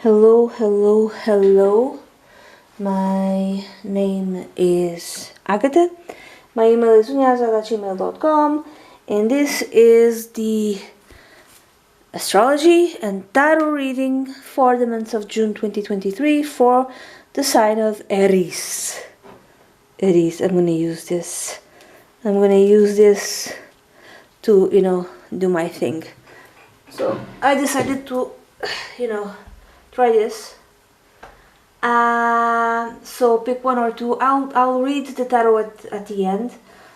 Hello, hello, hello. My name is Agatha. My email is unyazal@gmail.com, and this is the astrology and tarot reading for the month of June 2023 for the sign of Aries. Aries, I'm going to use this. I'm going to use this to, do my thing. So I decided to, try this. So pick one or two. I'll read the tarot at the end.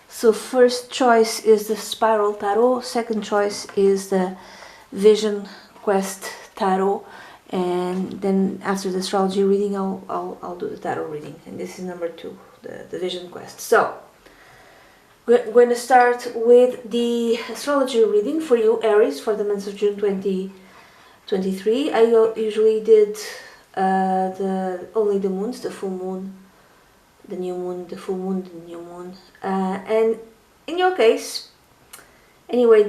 So first choice is the Spiral Tarot. Second choice is the Vision Quest Tarot. And then after the astrology reading, I'll do the tarot reading. And this is number 2, the Vision Quest. So we're going to start with the astrology reading for you, Aries, for the month of June 2023. I usually did only the moons, the full moon, the new moon, the full moon, the new moon, and in your case, anyway,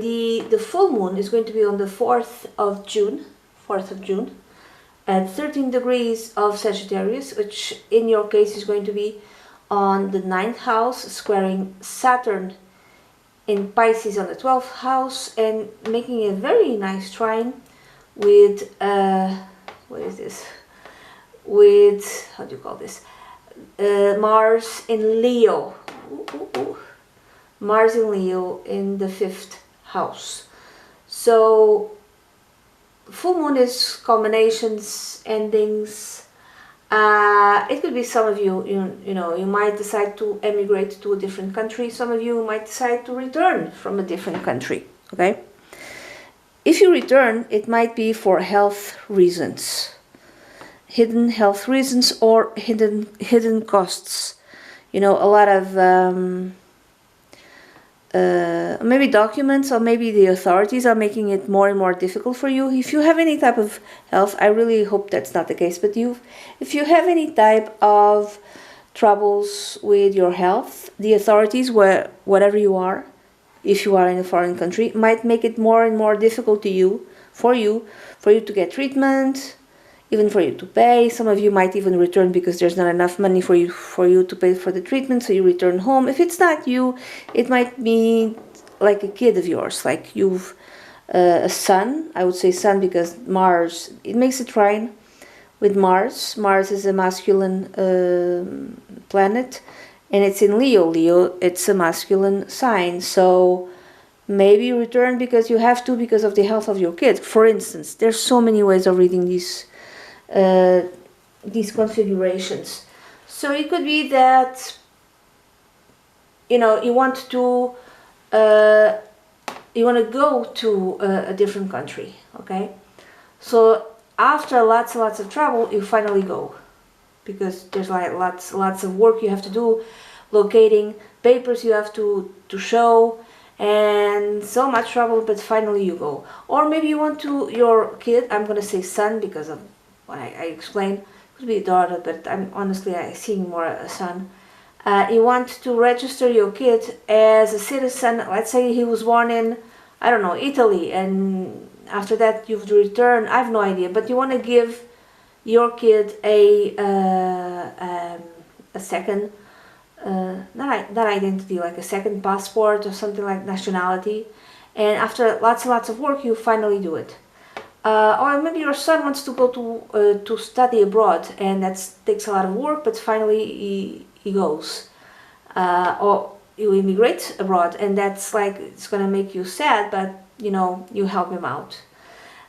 the full moon is going to be on the 4th of June, at 13 degrees of Sagittarius, which in your case is going to be on the 9th house, squaring Saturn in Pisces on the 12th house, and making a very nice trine with what is this? With, how do you call this? Mars in Leo. Mars in Leo in the 5th house. So full moon is culminations, endings. It could be some of you, you might decide to emigrate to a different country. Some of you might decide to return from a different country. Okay. If you return, it might be for health reasons. Hidden health reasons or hidden costs. A lot of maybe documents, or maybe the authorities are making it more and more difficult for you. If you have any type of health, I really hope that's not the case, but if you have any type of troubles with your health, the authorities, wherever you are, if you are in a foreign country, might make it more and more difficult for you to get treatment, even for you to pay. Some of you might even return because there's not enough money for you to pay for the treatment, so you return home. If it's not you, it might be like a kid of yours, like you've a son. I would say son because Mars, it makes a trine with Mars. Mars is a masculine planet, and it's in Leo. Leo, it's a masculine sign, so maybe you return because you have to, because of the health of your kid. For instance, there's so many ways of reading these configurations. So it could be that you want to go to a different country. Okay, so after lots and lots of trouble, you finally go, because there's like lots of work you have to do, locating papers you have to show, and so much trouble, but finally you go. Or maybe you want your kid, I'm gonna say son because of what I explained, it could be a daughter, but I'm seeing more a son. You want to register your kid as a citizen. Let's say he was born in, I don't know, Italy, and after that you've returned, I have no idea, but you want to give your kid a second, not identity, like a second passport or something like nationality, and after lots and lots of work you finally do it. Or maybe your son wants to go to study abroad, and that takes a lot of work, but finally he goes. Or you immigrate abroad, and that's like, it's gonna make you sad, but you help him out.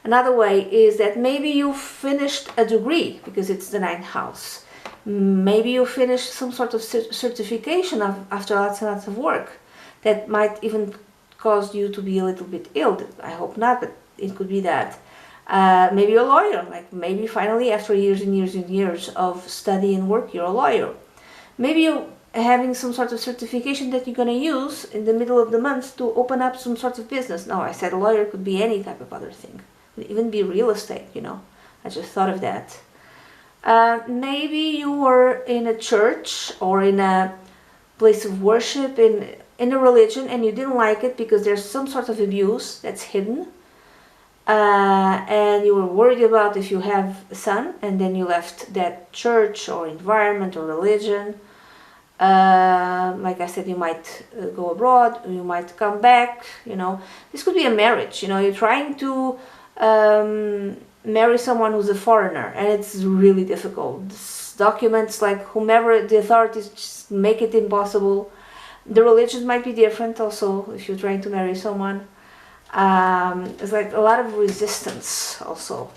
Another way is that maybe you finished a degree, because it's the 9th house. Maybe you finished some sort of certification after lots and lots of work. That might even cause you to be a little bit ill. I hope not, but it could be that. Maybe you're a lawyer, like maybe finally after years and years and years of study and work, you're a lawyer. Maybe you're having some sort of certification that you're going to use in the middle of the month to open up some sort of business. No, I said a lawyer, could be any type of other thing. Could even be real estate, I just thought of that. Maybe you were in a church or in a place of worship, in a religion, and you didn't like it because there's some sort of abuse that's hidden. and you were worried about if you have a son, and then you left that church or environment or religion. Like I said, you might go abroad, you might come back, This could be a marriage, you're trying to marry someone who's a foreigner, and it's really difficult. Documents, like whomever the authorities, just make it impossible. The religion might be different also if you're trying to marry someone. It's like a lot of resistance also.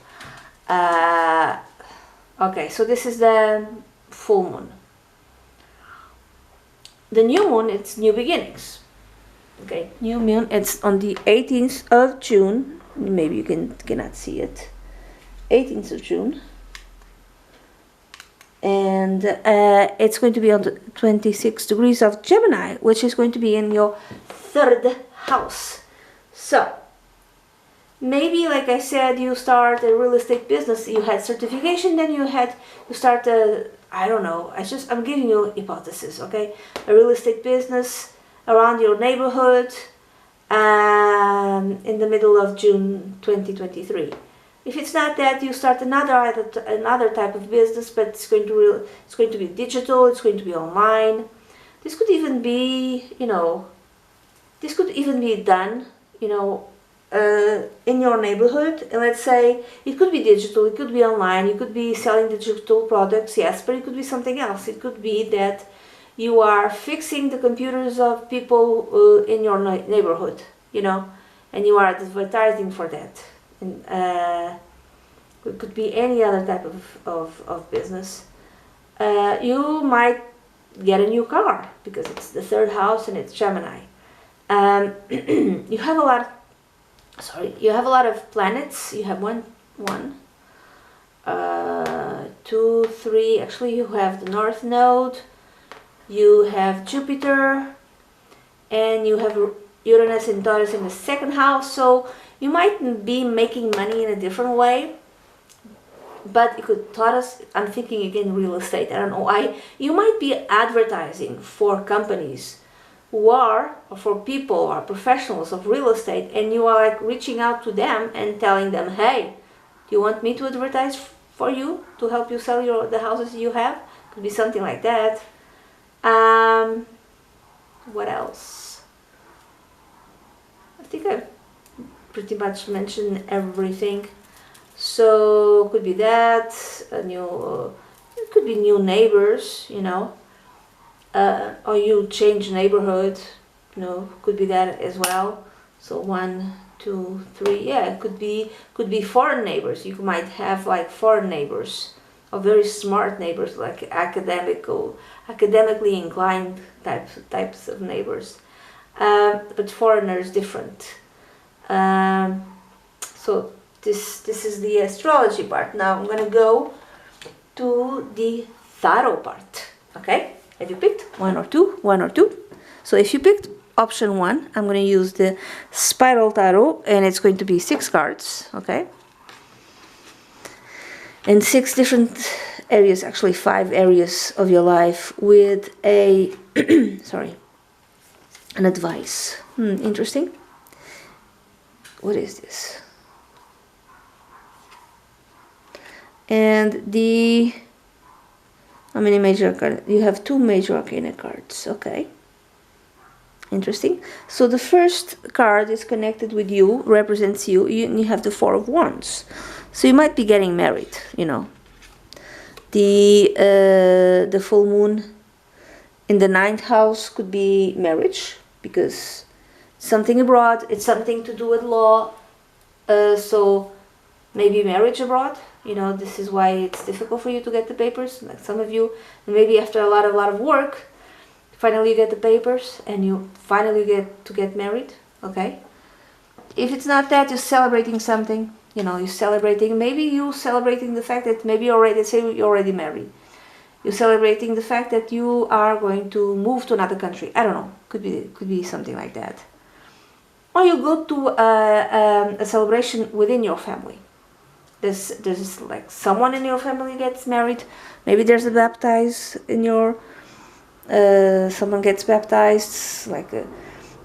Okay, so this is the full moon. The new moon, it's new beginnings. Okay, new moon, it's on the 18th of June. Maybe you cannot see it. 18th of June. And it's going to be on the 26 degrees of Gemini, which is going to be in your 3rd house. So, maybe, like I said, you start a real estate business. You had certification, then you start a, I don't know, I'm giving you hypothesis, okay? A real estate business around your neighborhood in the middle of June 2023. If it's not that, you start another type of business, but it's going to be digital, it's going to be online. This could even be, this could even be done, in your neighborhood. And let's say it could be digital, it could be online, you could be selling digital products, yes, but it could be something else. It could be that you are fixing the computers of people in your neighborhood, and you are advertising for that. And it could be any other type of business. You might get a new car because it's the 3rd house and it's Gemini. You have a lot of planets. You have one, 2, 3. Actually, you have the North Node. You have Jupiter, and you have Uranus and Taurus in the 2nd house. So you might be making money in a different way, but it could Taurus. I'm thinking again real estate. I don't know why. You might be advertising for companies who are, or for people or professionals of real estate, and you are like reaching out to them and telling them, hey, do you want me to advertise for you to help you sell the houses you have? Could be something like that. What else? I think I've pretty much mentioned everything. So could be that, it could be new neighbors, or you change neighborhood, could be that as well. So 1, 2, 3, yeah, it could be foreign neighbors. You might have like foreign neighbors, or very smart neighbors, like academically inclined types of neighbors. But foreigner is different. So this is the astrology part. Now I'm gonna go to the tarot part. Okay, have you picked one or two? So if you picked option 1, I'm gonna use the spiral tarot, and it's going to be 6 cards. Okay, and 6 different areas, actually 5 areas of your life with a an advice. Interesting. What is this? And how many major cards? You have 2 major arcana cards. Okay. Interesting. So the first card is connected with you, represents you, and you have the 4 of Wands. So you might be getting married, The full moon in the 9th house could be marriage, because something abroad, it's something to do with law. So maybe marriage abroad, this is why it's difficult for you to get the papers. Like some of you, maybe after a lot of work, finally you get the papers and you finally get married. Okay, if it's not that, you're celebrating something. You're celebrating, maybe you're celebrating the fact that maybe let's say you're already married. You're celebrating the fact that you are going to move to another country. I don't know, could be something like that. Or you go to a celebration within your family. There's like someone in your family gets married. Maybe there's a baptize in your, someone gets baptized.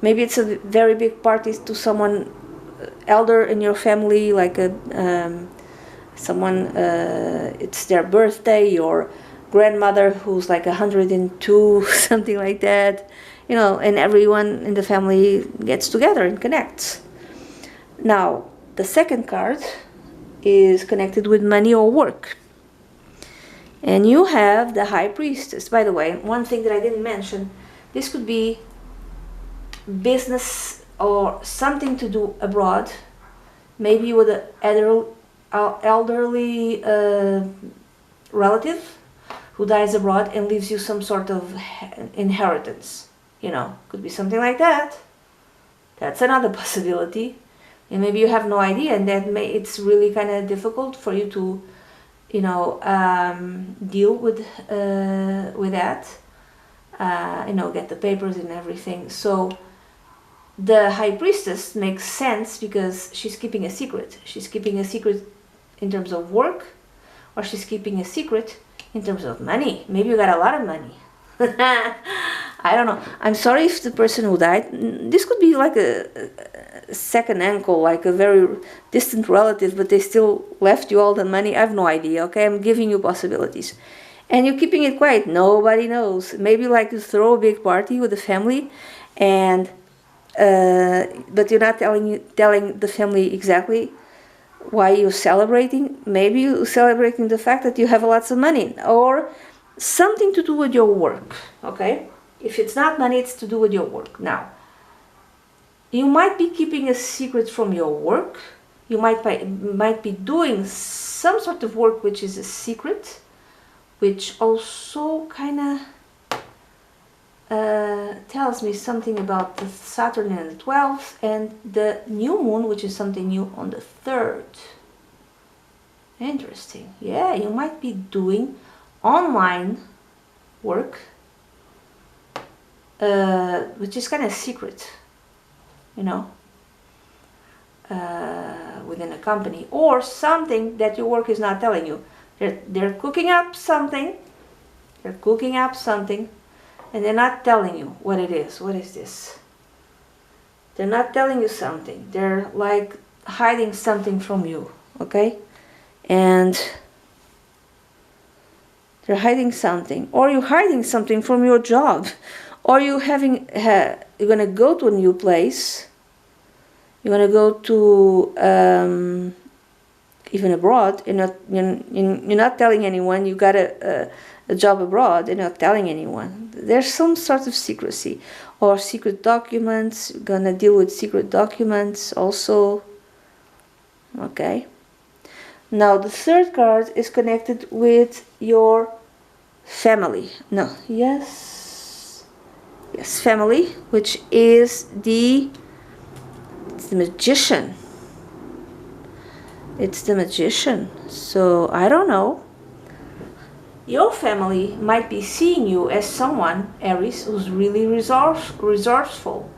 Maybe it's a very big party to someone elder in your family, like a someone, it's their birthday, your grandmother who's like 102, something like that, you know, and everyone in the family gets together and connects. Now, the second card is connected with money or work. And you have the High Priestess. By the way, one thing that I didn't mention, this could be business or something to do abroad, maybe with an elderly relative who dies abroad and leaves you some sort of inheritance. You know, could be something like that. That's another possibility. And maybe you have no idea, and that it's really kind of difficult for you to, you know, deal with that. You know, get the papers and everything. So the High Priestess makes sense because she's keeping a secret. She's keeping a secret in terms of work, or she's keeping a secret in terms of money. Maybe you got a lot of money. I don't know. I'm sorry if the person who died, this could be like a second uncle, like a very distant relative, but they still left you all the money. I have no idea, okay? I'm giving you possibilities. And you're keeping it quiet. Nobody knows. Maybe like you throw a big party with the family, and but you're not telling the family exactly why you're celebrating. Maybe you're celebrating the fact that you have lots of money, or something to do with your work, okay? If it's not money, it's to do with your work. Now, you might be keeping a secret from your work. You might be doing some sort of work which is a secret, which also kind of tells me something about the Saturn in the 12th and the new moon, which is something new on the 3rd. Interesting. Yeah, you might be doing online work, which is kind of secret, you know, within a company, or something that your work is not telling you. They're cooking up something. They're cooking up something, and they're not telling you what it is. What is this? They're not telling you something. They're like hiding something from you, okay? And they're hiding something, or you're hiding something from your job, or you're gonna go to a new place. You're gonna go to even abroad. You're not telling anyone. You got a job abroad. You're not telling anyone. There's some sort of secrecy, or secret documents. You're gonna deal with secret documents also. Okay. Now the third card is connected with your family. No, yes, family, which is the Magician. It's the Magician. So I don't know. Your family might be seeing you as someone, Aries, who's really resourceful.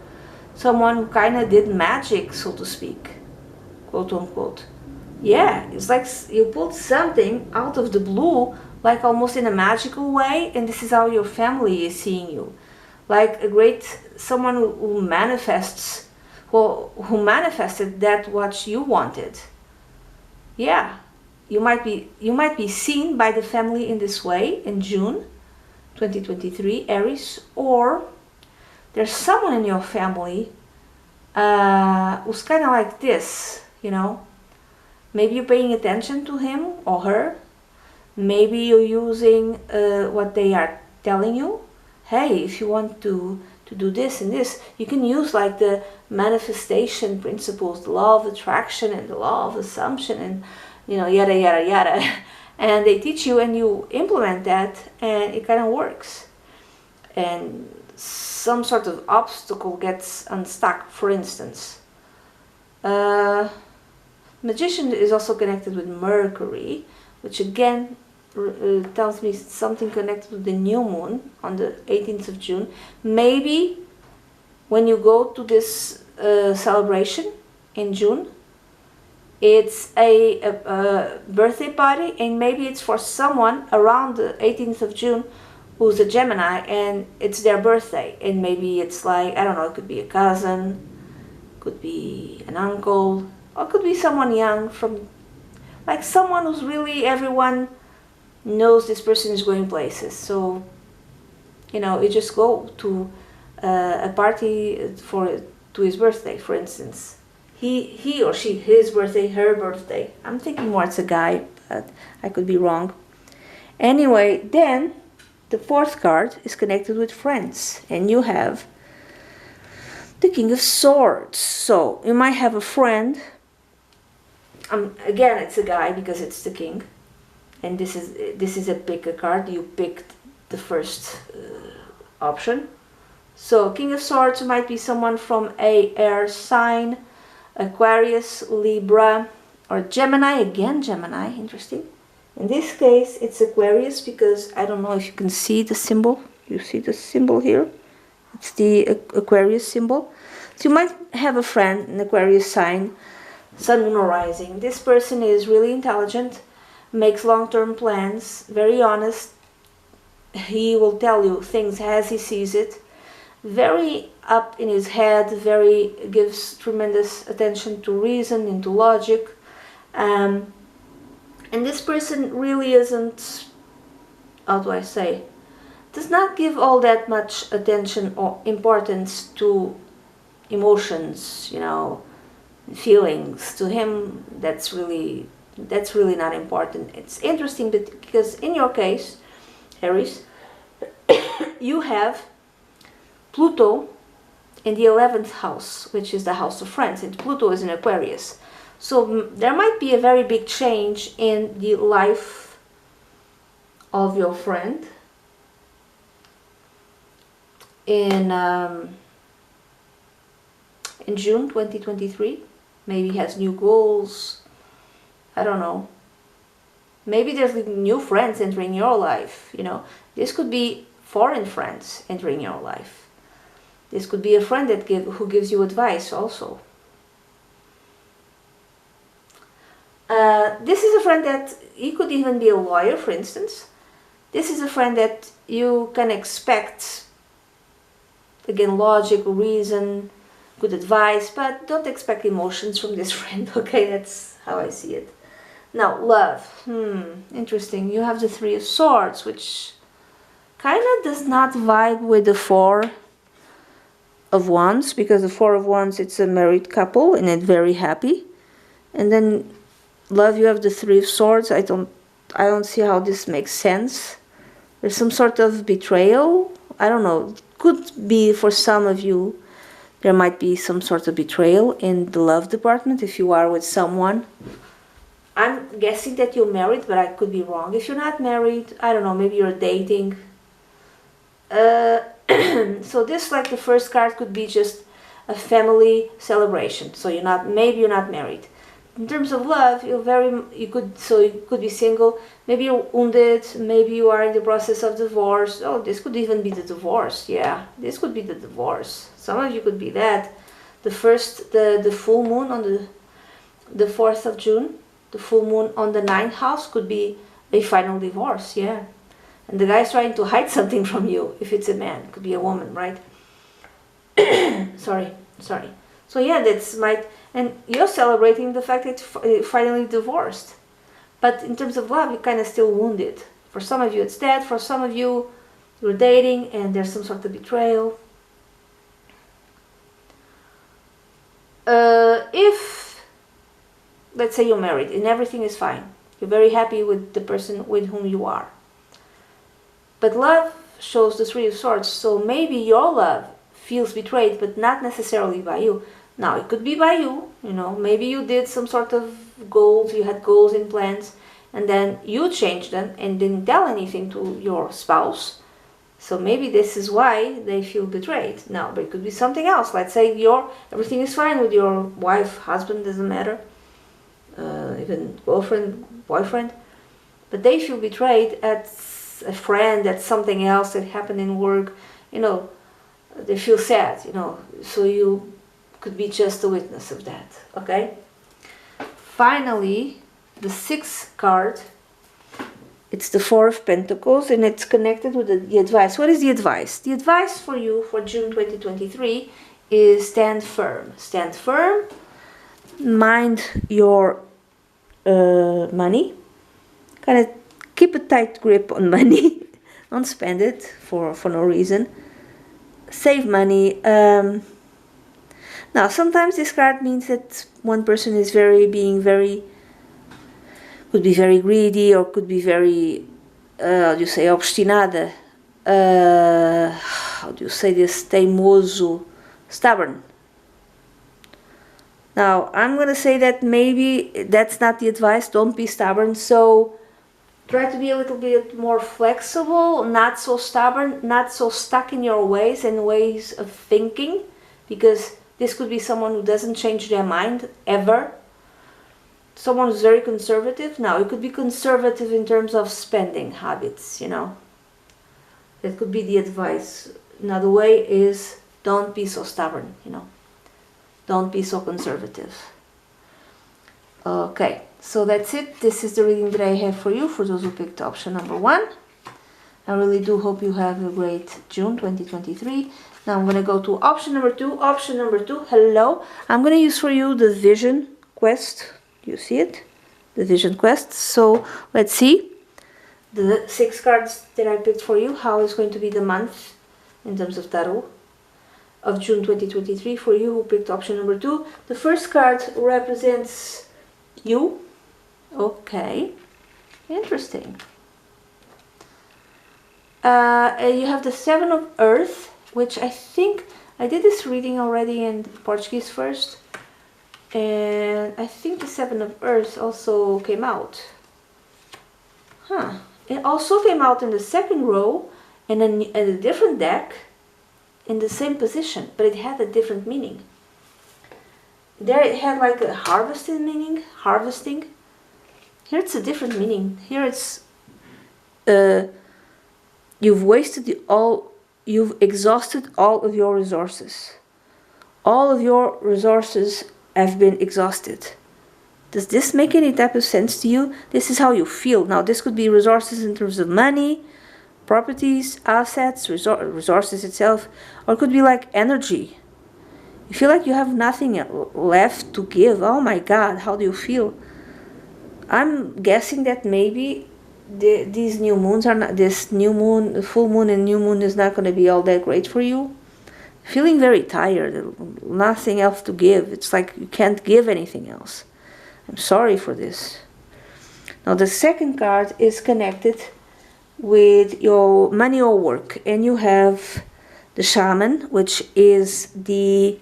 Someone who kind of did magic, so to speak, quote unquote. Yeah, it's like you pulled something out of the blue, like almost in a magical way, and this is how your family is seeing you. Like someone who manifests, who manifested that what you wanted. Yeah, you might be seen by the family in this way in June 2023, Aries, or there's someone in your family who's kind of like this, you know. Maybe you're paying attention to him or her. Maybe you're using what they are telling you. Hey, if you want to do this and this, you can use like the manifestation principles, the law of attraction and the law of assumption, and you know, yada yada yada. And they teach you, and you implement that, and it kind of works. And some sort of obstacle gets unstuck, for instance. Magician is also connected with Mercury, which again tells me something connected with the new moon on the 18th of June. Maybe when you go to this celebration in June, it's a birthday party, and maybe it's for someone around the 18th of June who's a Gemini, and it's their birthday, and maybe it's like, I don't know, it could be a cousin, could be an uncle, or could be someone young, from like someone who's really, everyone knows this person is going places. So, you know, you just go to a party to his birthday, for instance. He or she, his birthday, her birthday. I'm thinking more it's a guy, but I could be wrong. Anyway, then the fourth card is connected with friends, and you have the King of Swords. So you might have a friend. Again, it's a guy because it's the king, and this is a pick a card. You picked the first option. So King of Swords might be someone from a air sign, Aquarius, Libra, or Gemini. Again, Gemini, interesting. In this case, it's Aquarius because I don't know if you can see the symbol. You see the symbol here? It's the Aquarius symbol. So you might have a friend, an Aquarius sign, Sun, Moon, or Rising. This person is really intelligent, makes long-term plans, very honest. He will tell you things as he sees it. Very up in his head, gives tremendous attention to reason, into logic. And this person really isn't, how do I say, does not give all that much attention or importance to emotions, you know, feelings. To him, that's really not important. It's interesting because in your case, Aries, you have Pluto in the 11th house, which is the house of friends, and Pluto is in Aquarius. So there might be a very big change in the life of your friend in June 2023. Maybe he has new goals. I don't know. Maybe there's new friends entering your life, you know. This could be foreign friends entering your life. This could be a friend who gives you advice also. This is a friend that, he could even be a lawyer, for instance. This is a friend that you can expect, again, logic, reason, good advice, but don't expect emotions from this friend, okay? That's how I see it. Now, love. Interesting. You have the Three of Swords, which kind of does not vibe with the Four of Wands, because the Four of Wands, it's a married couple and it's very happy. And then love, you have the Three of Swords. I don't see how this makes sense. There's some sort of betrayal. I don't know. Could be for some of you, there might be some sort of betrayal in the love department if you are with someone. I'm guessing that you're married, but I could be wrong. If you're not married, I don't know, maybe you're dating. So this, like the first card, could be just a family celebration. So maybe you're not married. In terms of love, you could be single. Maybe you're wounded. Maybe you are in the process of divorce. Oh, this could even be the divorce. Yeah, this could be the divorce. Some of you could be that. The full moon on the 4th of June, the full moon on the 9th house could be a final divorce. Yeah, and the guy's trying to hide something from you. If it's a man, it could be a woman, right? sorry. So yeah, and you're celebrating the fact that you finally divorced. But in terms of love, you're kind of still wounded. For some of you, it's that. For some of you, you're dating and there's some sort of betrayal. If, let's say you're married and everything is fine, you're very happy with the person with whom you are. But love shows the Three of Swords, so maybe your love feels betrayed, but not necessarily by you. Now, it could be by you, you know, maybe you did some sort of goals, you had goals and plans, and then you changed them and didn't tell anything to your spouse. So maybe this is why they feel betrayed. Now, but it could be something else. Let's say everything is fine with your wife, husband, doesn't matter, even girlfriend, boyfriend, but they feel betrayed at a friend, at something else that happened in work, you know, they feel sad, you know, so you could be just a witness of that, okay? Finally, the 6th card, it's the Four of Pentacles, and it's connected with the advice. What is the advice? The advice for you for June 2023 is stand firm. Stand firm. Mind your money. Kind of keep a tight grip on money. Don't spend it for no reason. Save money. Now, sometimes this card means that one person is could be very greedy, or could be very, how do you say, obstinada. How do you say this? Teimoso, stubborn. Now, I'm going to say that maybe that's not the advice. Don't be stubborn. So try to be a little bit more flexible, not so stubborn, not so stuck in your ways and ways of thinking, because this could be someone who doesn't change their mind ever. Someone who's very conservative. Now, it could be conservative in terms of spending habits, you know. That could be the advice. Another way is don't be so stubborn, you know. Don't be so conservative. Okay, so that's it. This is the reading that I have for you, for those who picked option number 1. I really do hope you have a great June 2023. Now I'm going to go to option number 2. Option number 2, hello. I'm going to use for you the Vision Quest. Do you see it? The Vision Quest. So let's see the 6 cards that I picked for you. How is going to be the month in terms of tarot of June 2023 for you who picked option number 2. The first card represents you. Okay, interesting. You have the 7 of Earth, which I think I did this reading already in Portuguese first, and I think the 7 of Earth also came out. It also came out in the second row in a different deck, in the same position, but it had a different meaning. There it had like a harvesting meaning, harvesting. Here it's a different meaning. Here it's you've exhausted all of your resources. All of your resources have been exhausted. Does this make any type of sense to you? This is how you feel. Now, this could be resources in terms of money, properties, assets, resources itself, or it could be like energy. You feel like you have nothing left to give. Oh my God, how do you feel? I'm guessing that maybe these new moons are not, this new moon, full moon and new moon is not going to be all that great for you. Feeling very tired, nothing else to give. It's like you can't give anything else. I'm sorry for this. Now the second card is connected with your money or work, and you have the Shaman, which is the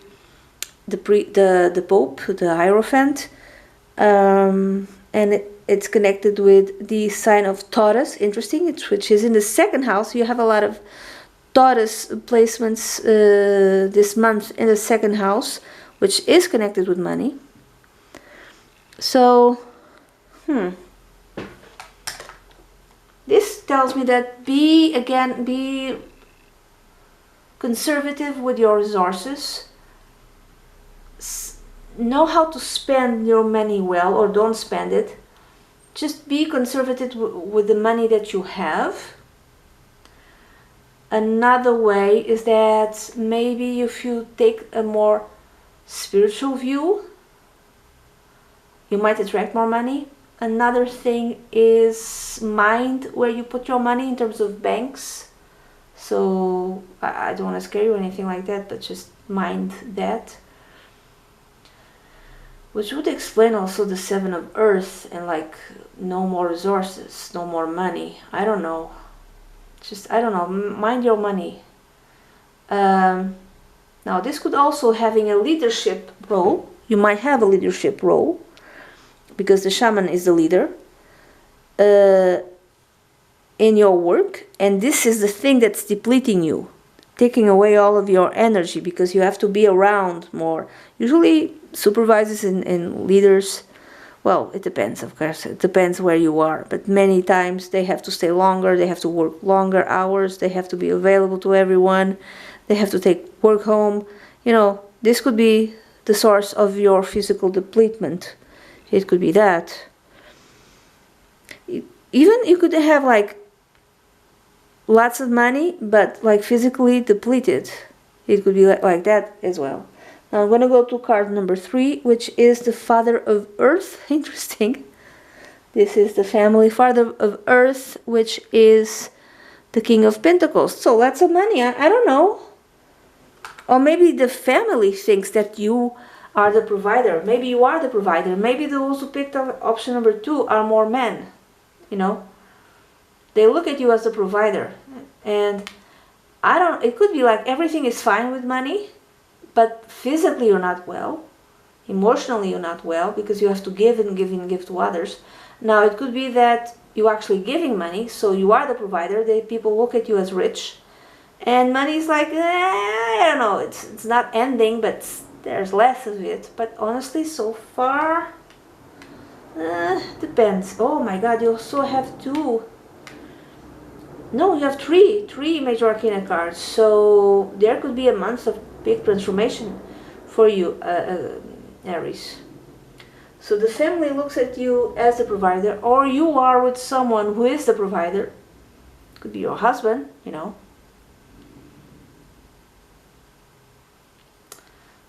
Pope, the Hierophant, and it's connected with the sign of Taurus. Interesting, which is in the second house. You have a lot of Taurus placements this month in the second house, which is connected with money. So, this tells me that be conservative with your resources. Know how to spend your money well, or don't spend it. Just be conservative with the money that you have. Another way is that maybe if you take a more spiritual view, you might attract more money. Another thing is mind where you put your money in terms of banks. So I don't want to scare you or anything like that, but just mind that. Which would explain also the 7 of Earth and like no more resources, no more money. I don't know. Just, I don't know, mind your money. Now this could also having a leadership role. You might have a leadership role because the Shaman is the leader in your work, and this is the thing that's depleting you, taking away all of your energy, because you have to be around more. Usually supervisors and leaders, well, it depends, of course, it depends where you are, but many times they have to stay longer, they have to work longer hours, they have to be available to everyone, they have to take work home. You know, this could be the source of your physical depletement. It could be that. Even you could have like lots of money, but like physically depleted. It could be like that as well. Now I'm going to go to card number 3, which is the Father of Earth. Interesting. This is the family Father of Earth, which is the King of Pentacles. So lots of money. I don't know. Or maybe the family thinks that you are the provider. Maybe you are the provider. Maybe those who picked up option number 2 are more men. You know, they look at you as the provider. And it could be like everything is fine with money, but physically you're not well. Emotionally you're not well because you have to give and give and give to others. Now it could be that you're actually giving money, so you are the provider. People look at you as rich. And money is like, I don't know, it's not ending, but there's less of it. But honestly, so far, depends. Oh my God, you also have 2. No, you have 3 major arcana cards. So there could be a month of big transformation for you, Aries. So the family looks at you as the provider, or you are with someone who is the provider. Could be your husband, you know.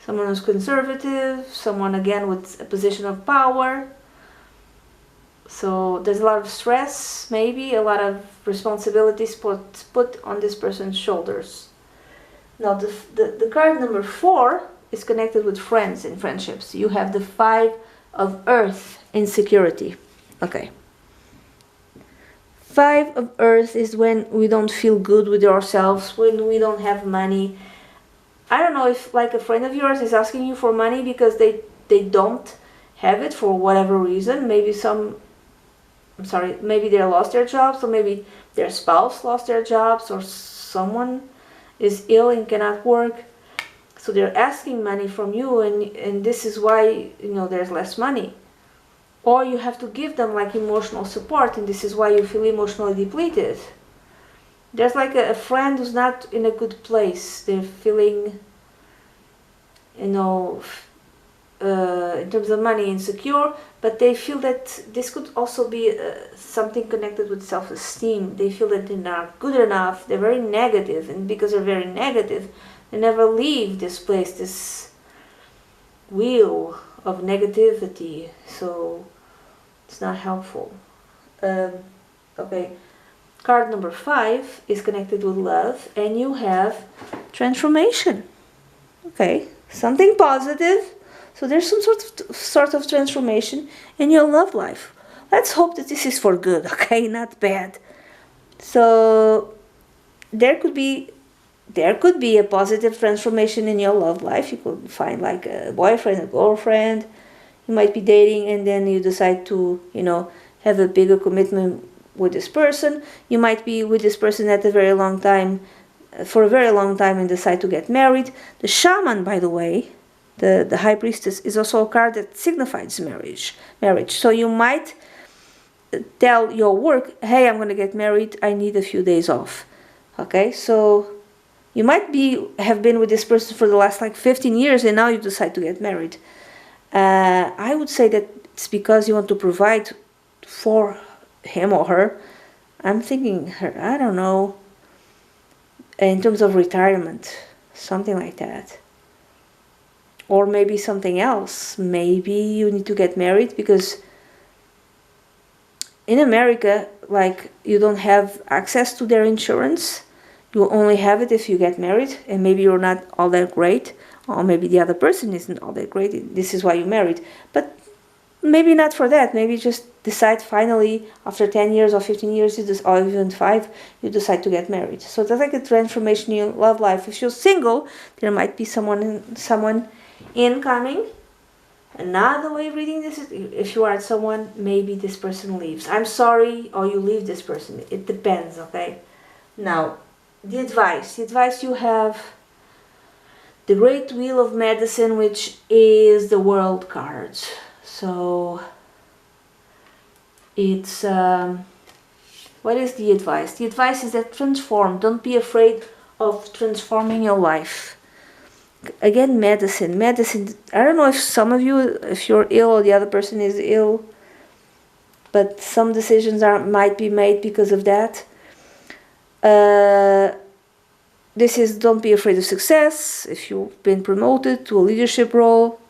Someone who's conservative, someone again with a position of power. So there's a lot of stress, maybe a lot of responsibilities put on this person's shoulders. Now the card number 4 is connected with friends and friendships. You have the 5 of Earth, insecurity. Okay. 5 of Earth is when we don't feel good with ourselves, when we don't have money. I don't know if like a friend of yours is asking you for money because they don't have it for whatever reason. Maybe maybe they lost their jobs, or maybe their spouse lost their jobs, or someone is ill and cannot work. So they're asking money from you, and this is why, you know, there's less money. Or you have to give them like emotional support, and this is why you feel emotionally depleted. There's like a friend who's not in a good place. They're feeling, you know, in terms of money, insecure, but they feel that this could also be something connected with self-esteem. They feel that they're not good enough. They're very negative, and because they're very negative, they never leave this place, this wheel of negativity. So it's not helpful. Okay. Card number 5 is connected with love, and you have transformation. Okay, something positive. So there's some sort of transformation in your love life. Let's hope that this is for good, okay, not bad. So there could be a positive transformation in your love life. You could find like a boyfriend, a girlfriend. You might be dating, and then you decide to, you know, have a bigger commitment with this person. You might be with this person for a very long time, and decide to get married. The shaman, by the way, the high priestess, is also a card that signifies marriage. So you might tell your work, hey, I'm going to get married, I need a few days off. Okay, so you might have been with this person for the last like 15 years, and now you decide to get married. I would say that it's because you want to provide for him or her. I'm thinking her, I don't know, in terms of retirement, something like that. Or maybe something else. Maybe you need to get married because in America, like, you don't have access to their insurance. You only have it if you get married, and maybe you're not all that great, or maybe the other person isn't all that great. This is why you married. But maybe not for that. Maybe just decide finally, after 10 years or 15 years, or even 5, you decide to get married. So that's like a transformation in your love life. If you're single, there might be someone incoming. Another way of reading this is, if you are at someone, maybe this person leaves. I'm sorry, or you leave this person. It depends, okay? Now, the advice you have, the Great Wheel of Medicine, which is the World card. So it's what is the advice? The advice is that transform. Don't be afraid of transforming your life. Again, medicine. I don't know if some of you, if you're ill or the other person is ill, but some decisions might be made because of that. The this is don't be afraid of success. If you've been promoted to a leadership role,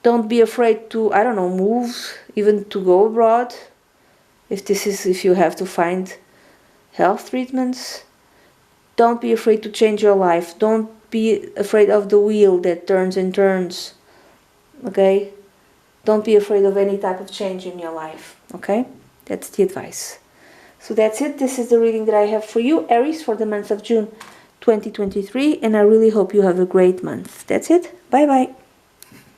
don't be afraid to, I don't know, move, even to go abroad. If you have to find health treatments, don't be afraid to change your life. Don't be afraid of the wheel that turns and turns. Okay? Don't be afraid of any type of change in your life. Okay? That's the advice. So that's it. This is the reading that I have for you, Aries, for the month of June 2023. And I really hope you have a great month. That's it. Bye-bye.